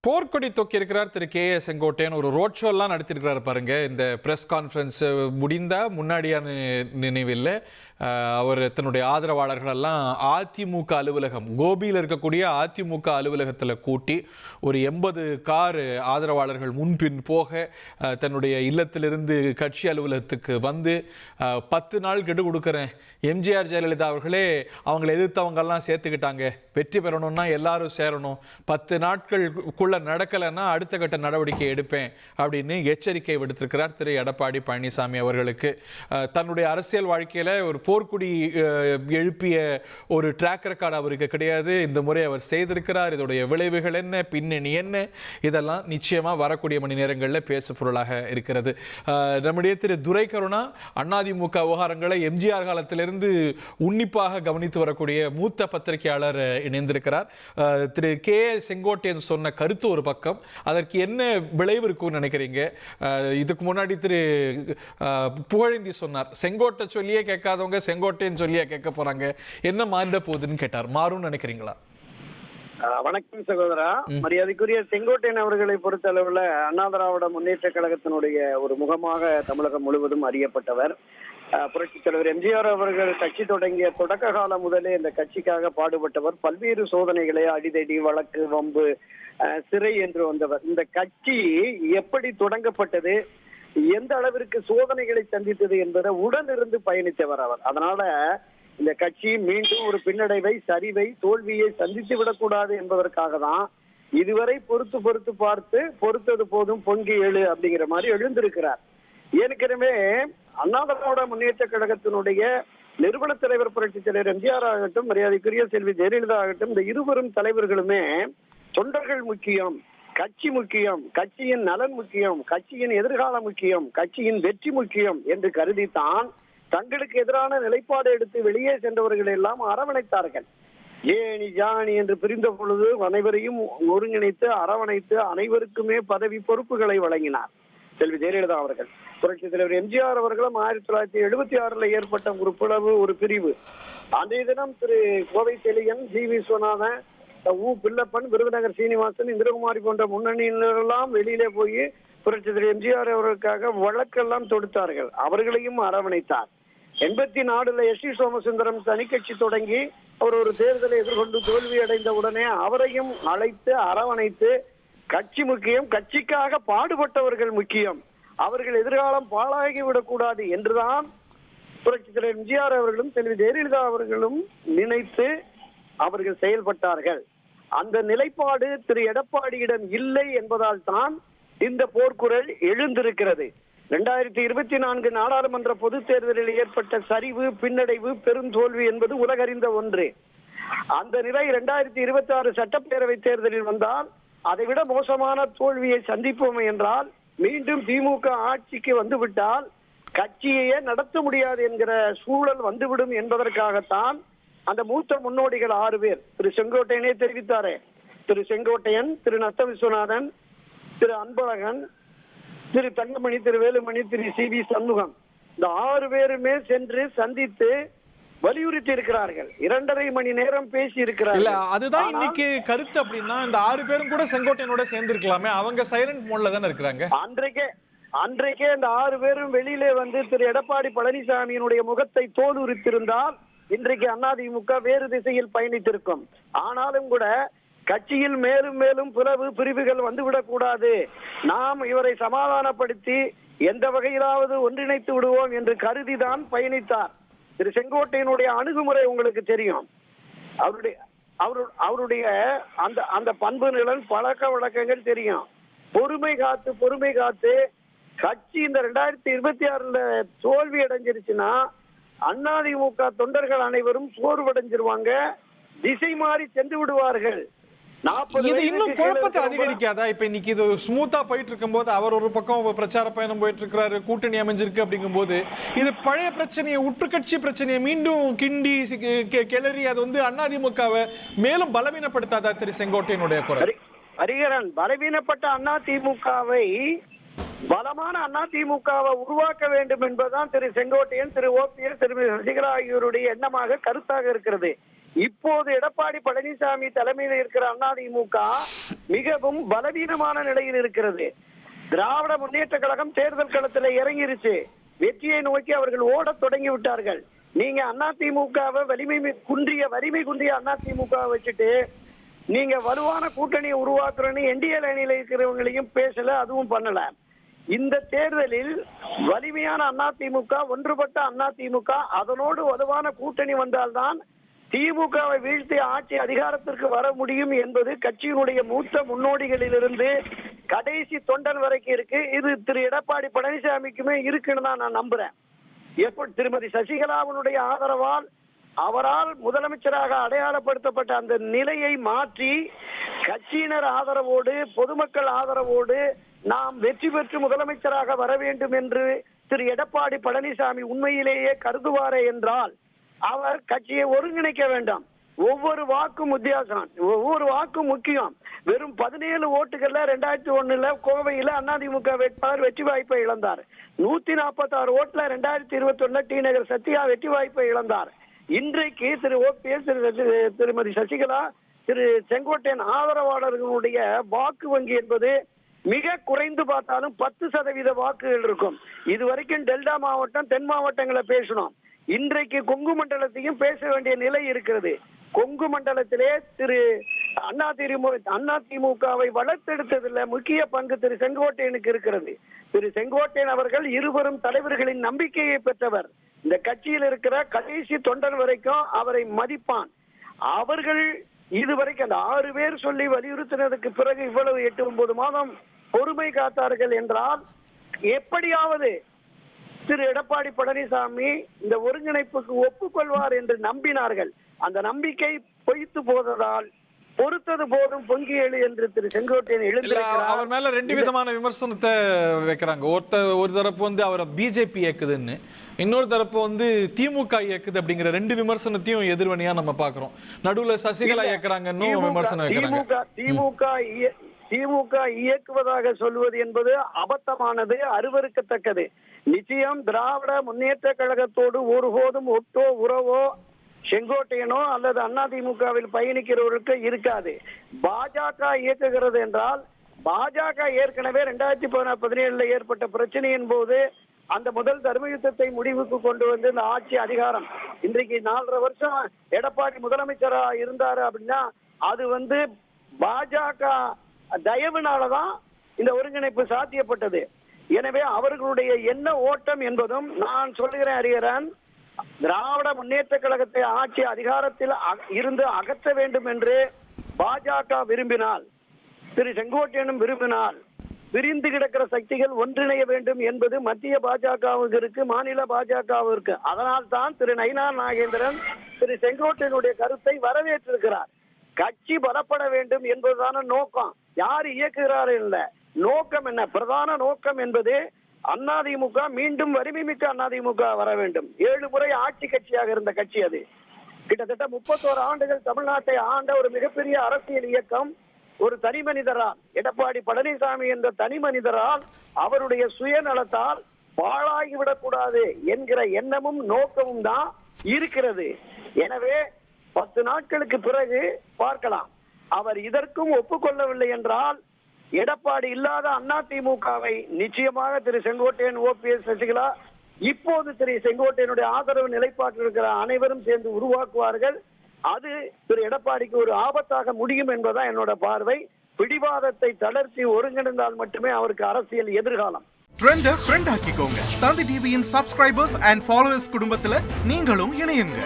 போர்க்கொடி தூக்கி இருக்கிறார் திரு K A Sengottaiyan. ஒரு ரோட் ஷோ எல்லாம் நடத்திருக்கிறாரு பாருங்க. இந்த பிரஸ் கான்ஃபரன்ஸ் முடிந்தா முன்னாடியான நினைவில் அவர் தன்னுடைய ஆதரவாளர்கள் எல்லாம் அதிமுக அலுவலகம், கோபியில் இருக்கக்கூடிய அதிமுக அலுவலகத்தில் கூட்டி ஒரு 80 கார் ஆதரவாளர்கள் முன்பின் போக தன்னுடைய இல்லத்திலிருந்து கட்சி அலுவலகத்துக்கு வந்து 10 நாள் கெடு கொடுக்குறேன், எம்ஜிஆர் ஜெயலலிதா அவர்களே அவங்களை எதிர்த்தவங்கெல்லாம் சேர்த்துக்கிட்டாங்க, வெற்றி பெறணும்னா எல்லாரும் சேரணும், 10 நாட்களுக்குள்ள நடக்கலைன்னா அடுத்த கட்ட நடவடிக்கை எடுப்பேன் அப்படின்னு எச்சரிக்கை விடுத்திருக்கிறார் திரு எடப்பாடி பழனிசாமி அவர்களுக்கு. தன்னுடைய அரசியல் வாழ்க்கையில ஒரு போர்க்குடி எழுப்பிய ஒரு ட்ராக் ரெக்கார்டு அவருக்கு கிடையாது. இந்த முறை அவர் செய்திருக்கிறார். இதோடைய விளைவுகள் என்ன, பின்னணி என்ன, இதெல்லாம் நிச்சயமா வரக்கூடிய மணி நேரங்களில் பேசு பொருளாக இருக்கிறது. நம்முடைய திரு துரை கருணா அதிமுக விவகாரங்களை எம்ஜிஆர் காலத்திலிருந்து உன்னிப்பாக கவனித்து வரக்கூடிய மூத்த பத்திரிகையாளர் இணைந்திருக்கிறார். திரு கே செங்கோட்டையன் சொன்ன கருத்து ஒரு பக்கம், அதற்கு என்ன விளைவு இருக்கும்னு நினைக்கிறீங்க? இதுக்கு முன்னாடி திரு புகழேந்தி சொன்னார், செங்கோட்டை சொல்லியே கேட்காதவங்க செங்கோட்டையன் சொல்லியே கேட்க போறாங்க, என்ன மாறிட போகுதுன்னு கேட்டார். மாறும்னு நினைக்கிறீங்களா? வணக்கம் சகோதரா. மரியாதைக்குரிய செங்கோட்டையன் அவர்களை பொறுத்த அளவுல அண்ணா திராவிட முன்னேற்ற கழகத்தினுடைய ஒரு முகமாக தமிழகம் முழுவதும் அறியப்பட்டவர். புரட்சித் தலைவர் எம்ஜிஆர் அவர்கள் கட்சி தொடங்கிய தொடக்க காலம் முதலே இந்த கட்சிக்காக பாடுபட்டவர். பல்வேறு சோதனைகளை, அடிதடி, வழக்கு, வம்பு, சிறை என்று வந்தவர். இந்த கட்சி எப்படி தொடங்கப்பட்டது, எந்த அளவிற்கு சோதனைகளை சந்தித்தது என்பதை உடனிருந்து பயணித்தவர் அவர். அதனால இந்த கட்சி மீண்டும் ஒரு பின்னடைவை, சரிவை, தோல்வியை சந்தித்து விடக்கூடாது என்பதற்காக தான் இதுவரை பொறுத்து பார்த்து பொறுத்தது போதும் பொங்கி எழு அப்படிங்கிற மாதிரி எழுந்திருக்கிறார். ஏற்கனவே அண்ணா திராவிட முன்னேற்ற கழகத்தினுடைய நிறுவன தலைவர் புரட்சித் தலைவர் எம்ஜிஆர் ஆகட்டும், மரியாதைக்குரிய செல்வி ஜெயலலிதா ஆகட்டும், இந்த இருவரும் தலைவர்களுமே தொண்டர்கள் முக்கியம், கட்சி முக்கியம், கட்சியின் நலன் முக்கியம், கட்சியின் எதிர்காலம் முக்கியம், கட்சியின் வெற்றி முக்கியம் என்று கருதித்தான் தங்களுக்கு எதிரான நிலைப்பாடு எடுத்து வெளியே சென்றவர்கள் எல்லாம் அரவணைத்தார்கள். ஏனி ஜானி என்று பிரிந்த பொழுது அனைவரையும் ஒருங்கிணைத்து அரவணைத்து அனைவருக்குமே பதவி பொறுப்புகளை வழங்கினார் செல்வி ஜெயலலிதா அவர்கள். புரட்சித் தலைவர் எம்ஜிஆர் அவர்களும் 1976 ஏற்பட்ட ஒரு பிளவு, ஒரு பிரிவு. அன்றைய தினம் திரு கோவை செழியன், ஜி விஸ்வநாதன், பிள்ளப்பன், விருதுநகர் சீனிவாசன், இந்திரகுமாரி போன்ற முன்னணியினரெல்லாம் வெளியிலே போய் புரட்சித் தலைவர் எம்ஜிஆர் அவர்களுக்காக வழக்கெல்லாம் தொடுத்தார்கள். அவர்களையும் அரவணைத்தார். 84 எஸ் டி சோமசுந்தரம் தனி கட்சி தொடங்கி அவர் ஒரு தேர்தலை எதிர்கொண்டு தோல்வி அடைந்த உடனே அவரையும் அழைத்து அரவணைத்து கட்சி முக்கியம், கட்சிக்காக பாடுபட்டவர்கள் முக்கியம், அவர்கள் எதிர்காலம் பாழாகிவிடக்கூடாது என்றுதான் புரட்சித் தலைவர் எம்ஜிஆர் அவர்களும் செல்வி ஜெயலலிதா அவர்களும் நினைத்து அவர்கள் செயல்பட்டார்கள். அந்த நிலைப்பாடு திரு எடப்பாடியிடம் இல்லை என்பதால் தான் இந்த போர்க்குரல் எழுந்திருக்கிறது. 2024 நாடாளுமன்ற பொது தேர்தலில் ஏற்பட்ட சரிவு, பின்னடைவு, பெரும் தோல்வி என்பது உலகறிந்த ஒன்று. அந்த நிலை 2026 சட்டப்பேரவை தேர்தலில் வந்தால் அதைவிட மோசமான தோல்வியை சந்திப்போம் என்றால், மீண்டும் திமுக ஆட்சிக்கு வந்துவிட்டால் கட்சியையே நடத்த முடியாது என்கிற சூழல் வந்துவிடும் என்பதற்காகத்தான் அந்த மூத்த முன்னோடிகள் 6 பேர், திரு செங்கோட்டையனே தெரிவித்தாரே, திரு செங்கோட்டையன், திரு நத்த விஸ்வநாதன், திரு அன்பழகன், திரு தங்கமணி, திரு வேலுமணி, திரு சி வி சண்முகம், இந்த 6 பேருமே சென்று சந்தித்து வலியுறுத்தி இருக்கிறார்கள். 2.5 மணி நேரம் பேசி இருக்கிறார்கள். அதுதான் இன்னைக்கு கருத்து. அப்படின்னா இந்த 6 பேரும் கூட செங்கோட்டையனோட சேர்ந்து இருக்கலாமே, அவங்க சைலண்ட் மோட்ல தானே இருக்கிறாங்க. அன்றைக்கே இந்த 6 பேரும் வெளியிலே வந்து திரு எடப்பாடி பழனிசாமியினுடைய முகத்தை தோல் உரித்திருந்தால் இன்றைக்கு அதிமுக வேறு திசையில் பயணித்திருக்கும். ஆனாலும் கூட கட்சியில் மேலும் மேலும் பிரிவுகள் வந்துவிடக் கூடாது, நாம் இவரை சமாதானப்படுத்தி எந்த வகையிலாவது ஒன்றிணைத்து விடுவோம் என்று கருதிதான் பயணித்தார். திரு செங்கோட்டையனுடைய அணுகுமுறை உங்களுக்கு தெரியும். அவருடைய அந்த பண்பு நிலன், பழக்க வழக்கங்கள் தெரியும். பொறுமை காத்து கட்சி இந்த 2026 தோல்வி அடைஞ்சிருச்சுன்னா அதிமுக தொண்டர்கள் அனைவரும் சோர்வடைஞ்சிருவாங்க, திசை மாறி சென்று விடுவார்கள். இது இன்னும் குழப்பத்தை அதிகரிக்காதா? இப்ப இன்னைக்கு இது ஸ்மூத்தா போயிட்டு இருக்கும் போது அவர் ஒரு பக்கம் பிரச்சார பயணம் போயிட்டு இருக்கிறாரு, கூட்டணி அமைஞ்சிருக்கு அப்படிங்கும் போது இது பழைய பிரச்சனையை, உற்றுக்கட்சி பிரச்சனையை மீண்டும் கிண்டி கிளறி அது அதிமுகவை மேலும் பலவீனப்படுத்தாதா திரு செங்கோட்டையனுடைய குரல்? ஹரிஹரன், பலவீனப்பட்ட அதிமுகவை, பலமான அதிமுகவை உருவாக்க வேண்டும் என்பதுதான் திரு செங்கோட்டையன், திரு ஓபிஎஸ், திரு சசிகலா ஆகியோருடைய எண்ணமாக, கருத்தாக இருக்கிறது. இப்போது எடப்பாடி பழனிசாமி தலைமையில் இருக்கிற அதிமுக மிகவும் பலவீனமான நிலையில் இருக்கிறது. திராவிட முன்னேற்ற கழகம் தேர்தல் களத்தில் இறங்கிருச்சு. வெற்றியை நோக்கி அவர்கள் ஓடத் தொடங்கி விட்டார்கள். நீங்க அதிமுகவை வலிமை குன்றிய அதிமுக வச்சுட்டு நீங்க வலுவான கூட்டணியை உருவாக்குறேன்னு என்டிஏ அணியில இருக்கிறவங்களையும் பேசல, அதுவும் பண்ணல. இந்த தேர்தலில் வலிமையான அதிமுக, ஒன்றுபட்ட அதிமுக, அதனோடு வலுவான கூட்டணி வந்தால்தான் திமுகவை வீழ்த்தி ஆட்சி அதிகாரத்திற்கு வர முடியும் என்பது கட்சியினுடைய மூத்த முன்னோடிகளிலிருந்து கடைசி தொண்டன் வரைக்கும் இருக்கு. இது திரு எடப்பாடி பழனிசாமிக்குமே இருக்குன்னு தான் நான் நம்புறேன். எப்படி திருமதி சசிகலாவினுடைய ஆதரவால் அவரால் முதலமைச்சராக அடையாளப்படுத்தப்பட்ட அந்த நிலையை மாற்றி கட்சியினர் ஆதரவோடு, பொதுமக்கள் ஆதரவோடு நாம் வெற்றி பெற்று முதலமைச்சராக வர வேண்டும் என்று திரு எடப்பாடி பழனிசாமி உண்மையிலேயே கருதுவாரே என்றால் அவர் கட்சியை ஒருங்கிணைக்க வேண்டாம். ஒவ்வொரு வாக்கும் வித்தியாசம், ஒவ்வொரு வாக்கும் முக்கியம். வெறும் 17 ஓட்டுகள்ல 2001 கோவையில அதிமுக வேட்பாளர் வெற்றி வாய்ப்பை இழந்தார். 146 ஓட்டுல 2021 டி நகர் சத்யா வெற்றி வாய்ப்பை இழந்தார். இன்றைக்கு திரு ஓபிஎஸ், திருமதி சசிகலா, திரு செங்கோட்டையன் ஆதரவாளர்களுடைய வாக்கு வங்கி என்பது மிக குறைந்து பார்த்தாலும் 10% வாக்குகள் இருக்கும். இதுவரைக்கும் டெல்டா மாவட்டம், தென் மாவட்டங்களை பேசணும். இன்றைக்கு கொங்கு மண்டலத்தையும் பேச வேண்டிய நிலை இருக்கிறது. கொங்கு மண்டலத்திலே திரு அதிமுகவை வளர்த்தெடுத்ததில் முக்கிய பங்கு திரு செங்கோட்டையனுக்கு இருக்கிறது. திரு செங்கோட்டையன் அவர்கள் இருவரும் தலைவர்களின் நம்பிக்கையை பெற்றவர். இந்த கட்சியில் இருக்கிற கடைசி தொண்டன் வரைக்கும் அவரை மதிப்பான். அவர்கள் இதுவரைக்கும் அந்த 6 பேர் சொல்லி வலியுறுத்தினதுக்கு பிறகு இவ்வளவு 8-9 மாதம் பொறுமை காத்தார்கள் என்றால் எப்படியாவது திரு எடப்பாடி பழனிசாமி இந்த ஒருங்கிணைப்புக்கு ஒப்புக்கொள்வார் என்று நம்பினார்கள். அந்த நம்பிக்கை பொய்த்து போததால் பொறுத்தது போதும் பொங்கி எழு என்று திரு செங்கோட்டையன் எழுந்திருக்கிறார். அவர் மேல 2 விதமான விமர்சனத்தை வைக்கிறாங்க. ஒரு தரப்பு அவரை பிஜேபி இயக்குதுன்னு, இன்னொரு தரப்பு திமுக இயக்குது அப்படிங்கிற 2 விமர்சனத்தையும் எதிர்வனியா நம்ம பாக்குறோம். நடுவுல சசிகலா இயக்குறாங்கன்னு விமர்சனம் வைக்கிறாங்க. திமுக இயக்குவதாக சொல்வது என்பது அபத்தமானது, அருவருக்கத்தக்கது. நிச்சயம் திராவிட முன்னேற்ற கழகத்தோடு ஒருபோதும் ஒட்டோ உறவோ செங்கோட்டையனோ அல்லது அதிமுகவில் பயணிக்கிறவர்களுக்கு இருக்காது. பாஜக இயக்குகிறது என்றால் பாஜக ஏற்கனவே 2017 ஏற்பட்ட பிரச்சனையின் போது அந்த முதல் தர்ம யுத்தத்தை முடிவுக்கு கொண்டு வந்து இந்த ஆட்சி அதிகாரம் இன்றைக்கு 4.5 வருஷம் எடப்பாடி முதலமைச்சரா இருந்தாரு அப்படின்னா அது பாஜக தயவுனாலதான் இந்த ஒருங்கிணைப்பு சாத்தியப்பட்டது. எனவே அவர்களுடைய என்ன ஓட்டம் என்பதும் நான் சொல்லுகிறேன் அறிகிறேன். திராவிட முன்னேற்ற கழகத்தை ஆட்சி அதிகாரத்தில் இருந்து அகற்ற வேண்டும் என்று பாஜக விரும்பினால், திரு செங்கோட்டையனும் விரும்பினால், பிரிந்து கிடக்கிற சக்திகள் ஒன்றிணைய வேண்டும் என்பது மத்திய பாஜகவுக்கு இருக்கு, மாநில பாஜகவிற்கு. அதனால் தான் திரு நயினார் நாகேந்திரன் திரு செங்கோட்டையனுடைய கருத்தை வரவேற்றிருக்கிறார். கட்சி பலப்பட வேண்டும் என்பதுதான நோக்கம். யார் இயக்குகிறார் இல்ல, நோக்கம் என்ன? பிரதான நோக்கம் என்பது அதிமுக மீண்டும் வலிமை மிக்க அதிமுக வர வேண்டும். 7 முறை ஆட்சி கட்சியாக இருந்த கட்சி அது. கிட்டத்தட்ட 31 ஆண்டுகள் தமிழ்நாட்டை ஆண்ட ஒரு மிகப்பெரிய அரசியல் இயக்கம். ஒரு தனி மனிதரால், எடப்பாடி பழனிசாமி என்ற தனி மனிதரால், அவருடைய சுயநலத்தால் பாழாகிவிடக் கூடாது என்கிற எண்ணமும் நோக்கமும் தான் இருக்கிறது. எனவே 10 நாட்களுக்கு பிறகு பார்க்கலாம். அவர் இதற்கும் ஒப்புக்கொள்ளவில்லை என்றால் எடப்பாடி இல்லாத அதிமுகவை நிச்சயமாக திரு செங்கோட்டையன், ஓபிஎஸ், சசிகலா, இப்போது திரு செங்கோட்டையனுடைய ஆதரவு நிலைப்பாட்டில் இருக்கிற அனைவரும் சேர்ந்து உருவாக்குவார்கள். அது திரு எடப்பாடிக்கு ஒரு ஆபத்தாக முடியும் என்பதுதான் என்னோட பார்வை. பிடிவாதத்தை தளர்த்தி ஒருங்கிணைந்தால் மட்டுமே அவருக்கு அரசியல் எதிர்காலம். ட்ரெண்ட ஃப்ரெண்ட் ஆக்கிக்கோங்க. தந்தி டிவியின் சப்ஸ்கிரைபர்ஸ் அண்ட் ஃபாலோவர்ஸ் குடும்பத்துல நீங்களும் இணையுங்க.